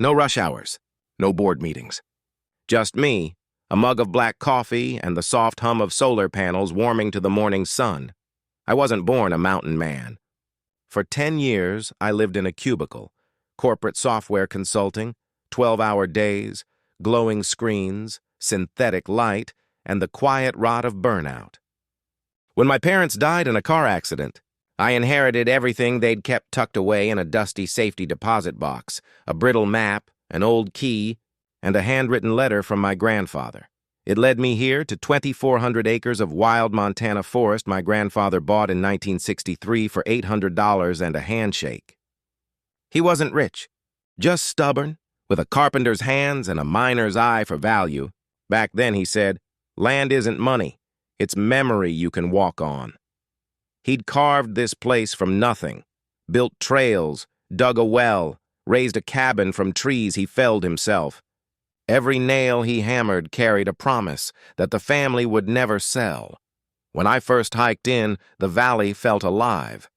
No rush hours, no board meetings. Just me, a mug of black coffee, and the soft hum of solar panels warming to the morning sun. I wasn't born a mountain man. For 10 years, I lived in a cubicle, corporate software consulting, 12-hour days, glowing screens, synthetic light, and the quiet rot of burnout. When my parents died in a car accident, I inherited everything they'd kept tucked away in a dusty safety deposit box, a brittle map, an old key, and a handwritten letter from my grandfather. It led me here to 2,400 acres of wild Montana forest my grandfather bought in 1963 for $800 and a handshake. He wasn't rich, just stubborn, with a carpenter's hands and a miner's eye for value. Back then, he said, land isn't money, it's memory you can walk on. He'd carved this place from nothing, built trails, dug a well, raised a cabin from trees he felled himself. Every nail he hammered carried a promise that the family would never sell. When I first hiked in, the valley felt alive.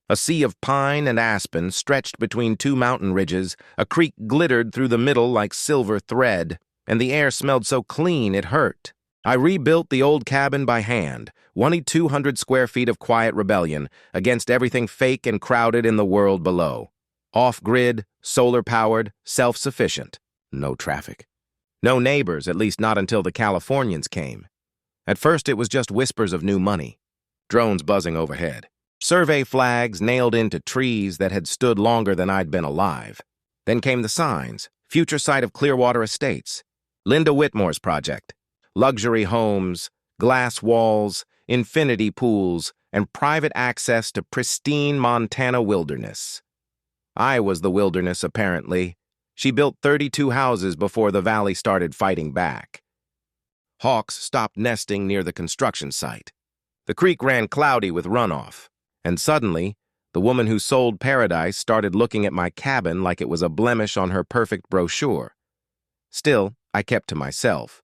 A sea of pine and aspen stretched between two mountain ridges, a creek glittered through the middle like silver thread, and the air smelled so clean it hurt. I rebuilt the old cabin by hand, 2,200 square feet of quiet rebellion against everything fake and crowded in the world below. Off-grid, solar-powered, self-sufficient. No traffic. No neighbors, at least not until the Californians came. At first, it was just whispers of new money. Drones buzzing overhead. Survey flags nailed into trees that had stood longer than I'd been alive. Then came the signs. Future site of Clearwater Estates. Linda Whitmore's project. Luxury homes, glass walls, infinity pools, and private access to pristine Montana wilderness. I was the wilderness, apparently. She built 32 houses before the valley started fighting back. Hawks stopped nesting near the construction site. The creek ran cloudy with runoff, and suddenly, the woman who sold paradise started looking at my cabin like it was a blemish on her perfect brochure. Still, I kept to myself.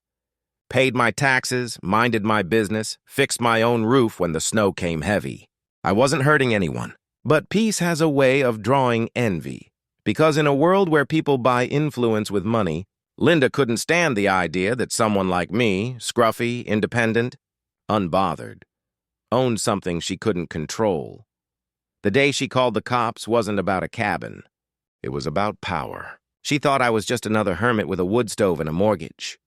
Paid my taxes, minded my business, fixed my own roof when the snow came heavy. I wasn't hurting anyone, but peace has a way of drawing envy. Because in a world where people buy influence with money, Linda couldn't stand the idea that someone like me, scruffy, independent, unbothered, owned something she couldn't control. The day she called the cops wasn't about a cabin. It was about power. She thought I was just another hermit with a wood stove and a mortgage.